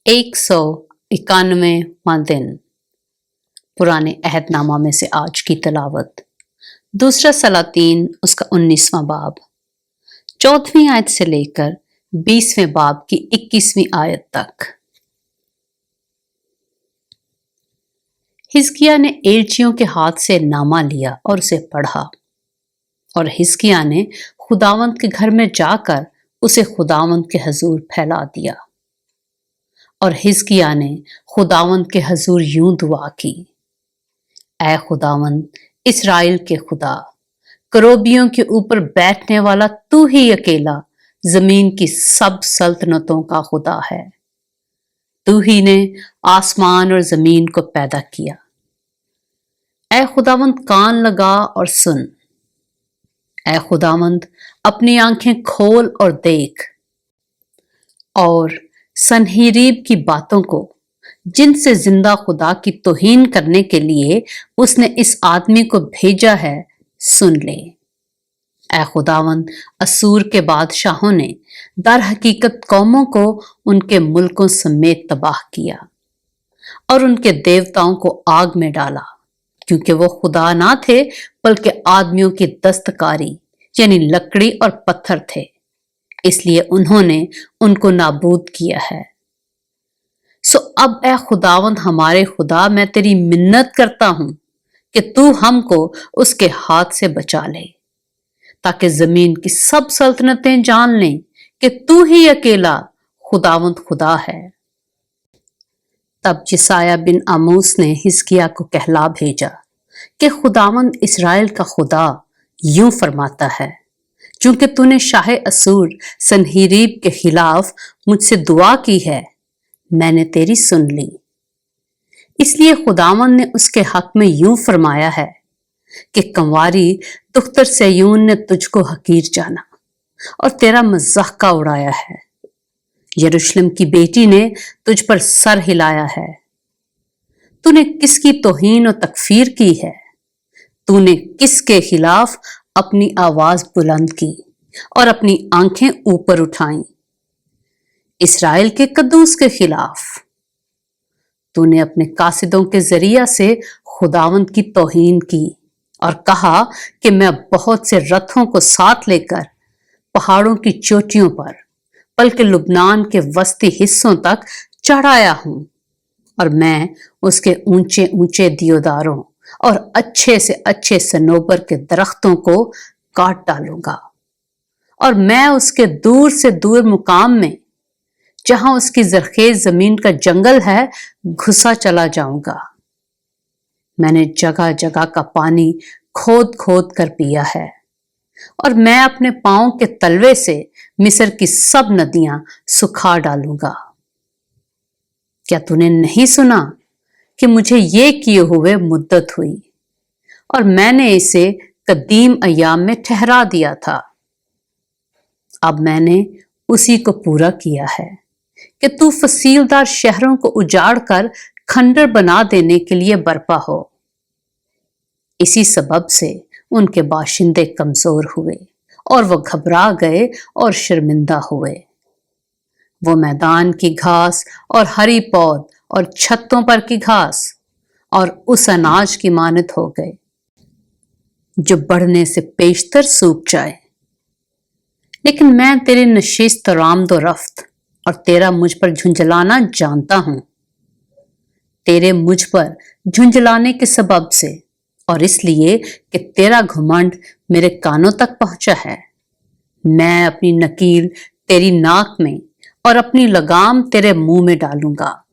191वां दिन पुराने अहदनामा में से आज की तलावत। दूसरा सलातीन उसका 19वां बाब 14वीं आयत से लेकर 20वें बाब की 21वीं आयत तक। हिजकिय्याह ने एलचियों के हाथ से नामा लिया और उसे पढ़ा, और हिजकिय्याह ने खुदावंद के घर में जाकर उसे खुदावंद के हजूर फैला दिया। और हिजकिय्याह ने खुदावंद के हजूर यूं दुआ की, ऐ खुदावंद इस्राएल के खुदा, करोबियों के ऊपर बैठने वाला तू ही अकेला जमीन की सब सल्तनतों का खुदा है। तू ही ने आसमान और जमीन को पैदा किया। ऐ खुदावंद कान लगा और सुन। ऐ खुदावंद अपनी आंखें खोल और देख, और सनहीरीब की बातों को, जिनसे जिंदा खुदा की तौहीन करने के लिए उसने इस आदमी को भेजा है, सुन ले। ऐ खुदावंद असूर के बादशाहों ने दर हकीकत कौमों को उनके मुल्कों समेत तबाह किया और उनके देवताओं को आग में डाला, क्योंकि वो खुदा ना थे बल्कि आदमियों की दस्तकारी यानी लकड़ी और पत्थर थे, इसलिए उन्होंने उनको नाबूद किया है। सो अब ऐ खुदावंद हमारे खुदा, मैं तेरी मिन्नत करता हूं कि तू हमको उसके हाथ से बचा ले, ताकि जमीन की सब सल्तनतें जान लें कि तू ही अकेला खुदावंद खुदा है। तब यशायाह बिन आमोस ने हिजकिय्याह को कहला भेजा कि खुदावंद इस्राएल का खुदा यूं फरमाता है, चूंकि तूने शाह असूर सनहीरीब के खिलाफ मुझसे दुआ की है, मैंने तेरी सुन ली। इसलिए खुदावंद ने उसके हक में यूं फरमाया है कि कंवारी दुख्तर सयून ने तुझको हकीर जाना और तेरा मज़ाक़ा उड़ाया है। यरूशलेम की बेटी ने तुझ पर सर हिलाया है। तूने किसकी तौहीन और तकफीर की है? तूने किसके खिलाफ अपनी आवाज बुलंद की और अपनी आंखें ऊपर उठाई? इस्राएल के कद्दूस के खिलाफ। तूने अपने कासिदों के जरिया से खुदावंद की तौहीन की और कहा कि मैं बहुत से रथों को साथ लेकर पहाड़ों की चोटियों पर, बल्कि लुबनान के वस्ती हिस्सों तक चढ़ आया हूं, और मैं उसके ऊंचे ऊंचे दियोदारों और अच्छे से अच्छे सनोबर के दरख्तों को काट डालूंगा, और मैं उसके दूर से दूर मुकाम में, जहां उसकी जरखेज जमीन का जंगल है, घुसा चला जाऊंगा। मैंने जगह जगह का पानी खोद खोद कर पिया है, और मैं अपने पांव के तलवे से मिस्र की सब नदियां सुखा डालूंगा। क्या तूने नहीं सुना कि मुझे ये किए हुए मुद्दत हुई, और मैंने इसे कदीम अयाम में ठहरा दिया था? अब मैंने उसी को पूरा किया है कि तू फसीलदार शहरों को उजाड़ कर खंडर बना देने के लिए बर्पा हो। इसी सबब से उनके बाशिंदे कमजोर हुए और वो घबरा गए और शर्मिंदा हुए। वो मैदान की घास और हरी पौध और छतों पर की घास और उस अनाज की मानत हो गए जो बढ़ने से पेशतर सूख जाए। लेकिन मैं तेरे नशिस्त रामदो रफ्त और तेरा मुझ पर झुंझलाना जानता हूं। तेरे मुझ पर झुंझलाने के सबब से, और इसलिए कि तेरा घमंड मेरे कानों तक पहुंचा है, मैं अपनी नकील तेरी नाक में और अपनी लगाम तेरे मुंह में डालूंगा,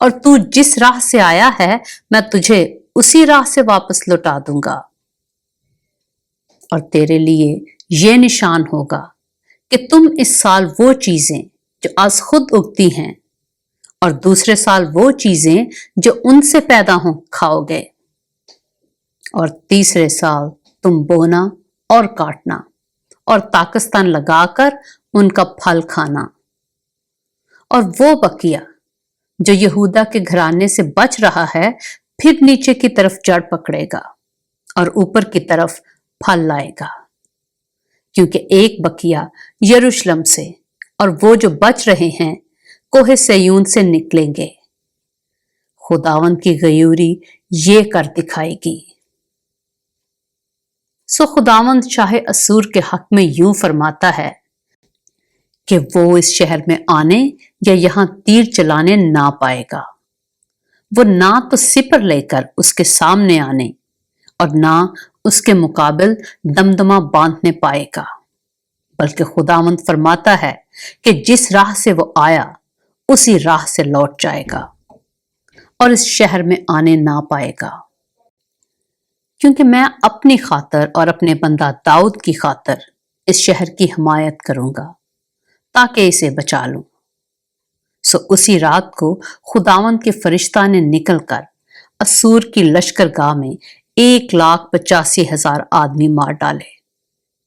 और तू जिस राह से आया है मैं तुझे उसी राह से वापस लौटा दूंगा। और तेरे लिए ये निशान होगा कि तुम इस साल वो चीजें जो आज खुद उगती हैं और दूसरे साल वो चीजें जो उनसे पैदा हों खाओगे, और तीसरे साल तुम बोना और काटना और ताकस्तान लगाकर उनका फल खाना। और वो बकिया जो यहूदा के घराने से बच रहा है फिर नीचे की तरफ जड़ पकड़ेगा और ऊपर की तरफ फल लाएगा, क्योंकि एक बकिया यरूशलेम से और वो जो बच रहे हैं कोहे सयून से निकलेंगे। खुदावंद की गयूरी ये कर दिखाएगी। सो खुदावंद शाहे असूर के हक में यूं फरमाता है कि वो इस शहर में आने या यहां तीर चलाने ना पाएगा। वो ना तो सिपर लेकर उसके सामने आने और ना उसके मुकाबिल दमदमा बांधने पाएगा, बल्कि खुदावंद फरमाता है कि जिस राह से वो आया उसी राह से लौट जाएगा और इस शहर में आने ना पाएगा, क्योंकि मैं अपनी खातर और अपने बंदा दाऊद की खातर इस शहर की हिमायत करूंगा ताकि इसे बचा लूं। सो उसी रात को खुदावंद के फरिश्ता ने निकलकर असूर की लश्करगाह में 1,85,000 आदमी मार डाले।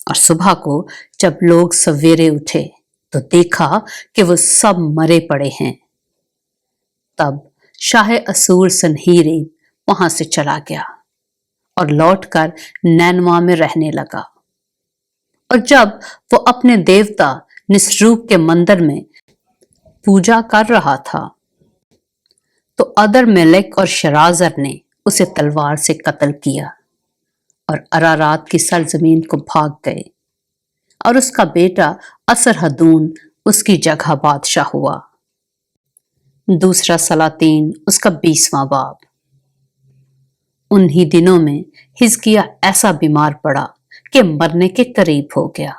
और सुबह को जब लोग सवेरे उठे तो देखा कि वो सब मरे पड़े हैं। तब शाह असूर सनहीरीब वहां से चला गया और लौटकर नैनवा में रहने लगा। और जब वो अपने देवता निस्रूक के मंदिर में पूजा कर रहा था तो अदर मेलेक और शराजर ने उसे तलवार से कत्ल किया और अरारात की सरजमीन को भाग गए और उसका बेटा असरहदून उसकी जगह बादशाह हुआ। दूसरा सलातीन उसका 20वां बाब। उन्हीं दिनों में हिजकिय्याह ऐसा बीमार पड़ा कि मरने के करीब हो गया।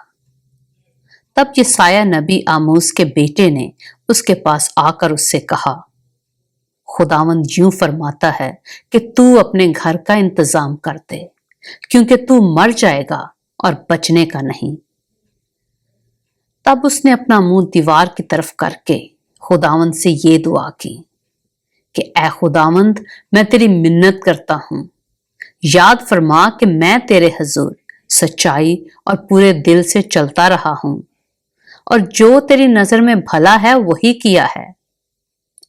तब यसायाह नबी आमोस के बेटे ने उसके पास आकर उससे कहा, खुदावंद यूं फरमाता है कि तू अपने घर का इंतजाम कर दे, क्योंकि तू मर जाएगा और बचने का नहीं। तब उसने अपना मुंह दीवार की तरफ करके खुदावंद से ये दुआ की कि ऐ खुदावंद, मैं तेरी मिन्नत करता हूं, याद फरमा कि मैं तेरे हजूर सच्चाई और पूरे दिल से चलता रहा हूं और जो तेरी नजर में भला है वही किया है।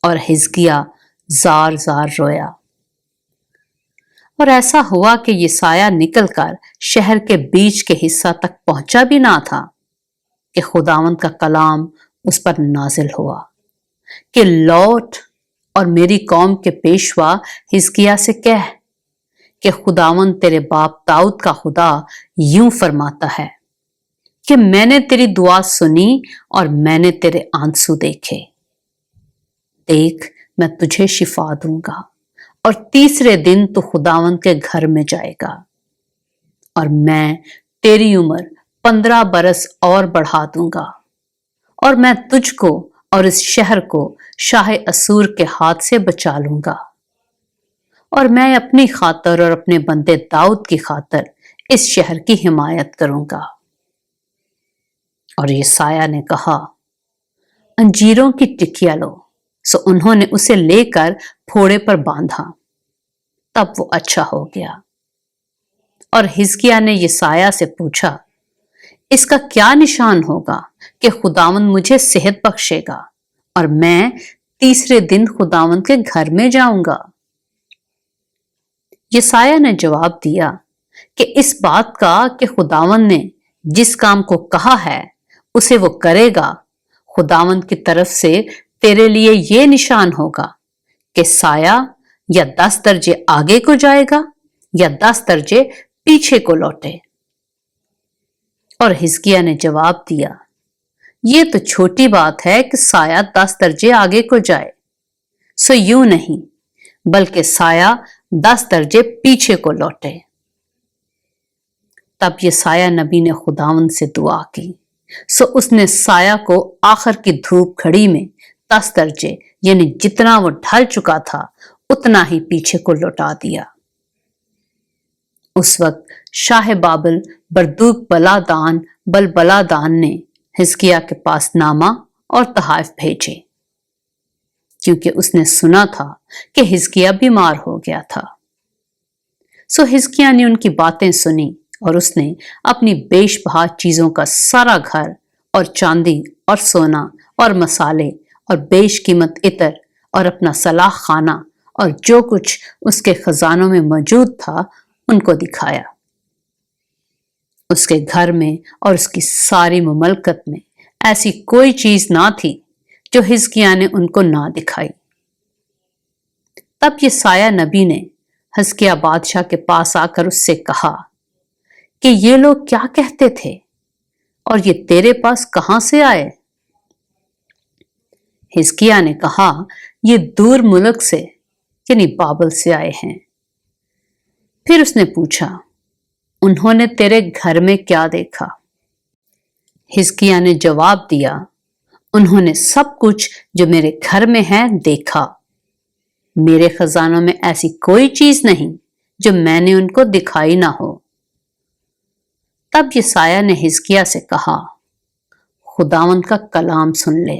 और हिजकिय्याह जार जार रोया। और ऐसा हुआ कि यसायाह निकलकर शहर के बीच के हिस्सा तक पहुंचा भी ना था कि खुदावंद का कलाम उस पर नाजिल हुआ कि लौट और मेरी कौम के पेशवा हिजकिय्याह से कह कि खुदावंद तेरे बाप दाऊद का खुदा यूं फरमाता है कि मैंने तेरी दुआ सुनी और मैंने तेरे आंसू देखे। देख, मैं तुझे शिफा दूंगा और तीसरे दिन तू खुदावंद के घर में जाएगा और मैं तेरी उम्र 15 बरस और बढ़ा दूंगा और मैं तुझको और इस शहर को शाह असूर के हाथ से बचा लूंगा और मैं अपनी खातर और अपने बंदे दाऊद की खातर इस शहर की हिमायत करूंगा। और यसायाह ने कहा, अंजीरों की टिकिया लो। सो उन्होंने उसे लेकर फोड़े पर बांधा, तब वो अच्छा हो गया। और हिजकिय्याह ने यसायाह से पूछा, इसका क्या निशान होगा कि खुदावंद मुझे सेहत बख्शेगा और मैं तीसरे दिन खुदावंद के घर में जाऊंगा? यसायाह ने जवाब दिया कि इस बात का कि खुदावंद ने जिस काम को कहा है उसे वो करेगा। खुदावंद की तरफ से तेरे लिए ये निशान होगा कि साया या 10 दर्जे आगे को जाएगा या 10 दर्जे पीछे को लौटे। और हिजकिय्याह ने जवाब दिया, ये तो छोटी बात है कि साया 10 दर्जे आगे को जाए। सो यूं नहीं, बल्कि साया 10 दर्जे पीछे को लौटे। तब यसायाह नबी ने खुदावंद से दुआ की। सो उसने साया को आखिर की धूप घड़ी में 10 दर्जे यानी जितना वो ढल चुका था उतना ही पीछे को लौटा दिया। उस वक्त शाह बाबिल बरदूक बलादान ने हिजकिय्याह के पास नामा और तहाइफ भेजे, क्योंकि उसने सुना था कि हिजकिय्याह बीमार हो गया था। सो हिजकिय्याह ने उनकी बातें सुनी और उसने अपनी बेशबहा चीजों का सारा घर और चांदी और सोना और मसाले और बेशकीमत इतर और अपना सलाह खाना और जो कुछ उसके खजानों में मौजूद था उनको दिखाया। उसके घर में और उसकी सारी मुमलकत में ऐसी कोई चीज ना थी جو حزقیہ نے ان کو نہ دکھائی۔ تب یسایہ نبی نے حزقیہ بادشاہ کے پاس آ کر اس سے کہا کہ یہ لوگ کیا کہتے تھے اور یہ تیرے پاس کہاں سے آئے؟ حزقیہ نے کہا، یہ دور ملک سے یعنی بابل سے آئے ہیں۔ پھر اس نے پوچھا، انہوں نے تیرے گھر میں کیا دیکھا؟ حزقیہ نے جواب دیا، انہوں نے سب کچھ جو میرے گھر میں ہے دیکھا۔ میرے خزانوں میں ایسی کوئی چیز نہیں جو میں نے ان کو دکھائی نہ ہو۔ تب یسایہ نے حزقیہ سے کہا، خداوند کا کلام سن لے۔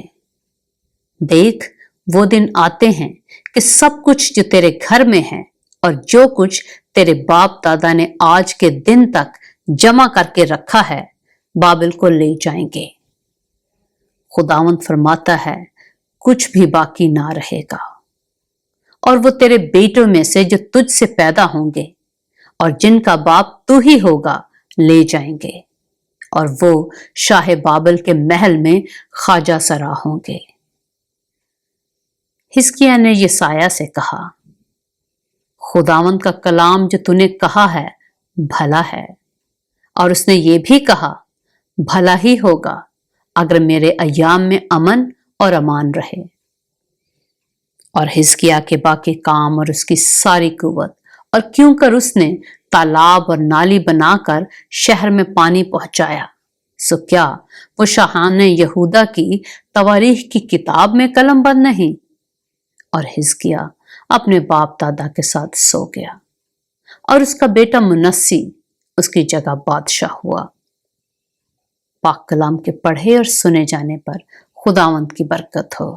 دیکھ، وہ دن آتے ہیں کہ سب کچھ جو تیرے گھر میں ہے اور جو کچھ تیرے باپ دادا نے آج کے دن تک جمع کر کے رکھا ہے بابل کو لے جائیں گے۔ خداوند فرماتا ہے، کچھ بھی باقی نہ رہے گا، اور وہ تیرے بیٹوں میں سے جو تجھ سے پیدا ہوں گے اور جن کا باپ تو ہی ہوگا لے جائیں گے، اور وہ شاہ بابل کے محل میں خواجہ سرا ہوں گے۔ حزقیہ نے یسایہ سے کہا، خداوند کا کلام جو تو نے کہا ہے بھلا ہے، اور اس نے یہ بھی کہا، بھلا ہی ہوگا اگر میرے ایام میں امن اور امان رہے۔ اور حزقیہ کے باقی کام اور اس کی ساری قوت، اور کیوں کر اس نے تالاب اور نالی بنا کر شہر میں پانی پہنچایا، سو کیا وہ شاہان یہودا کی تواریخ کی کتاب میں قلم بند نہیں؟ اور حزقیہ اپنے باپ دادا کے ساتھ سو گیا، اور اس کا بیٹا منسی اس کی جگہ بادشاہ ہوا۔ پاک کلام کے پڑھے اور سنے جانے پر خداوند کی برکت ہو۔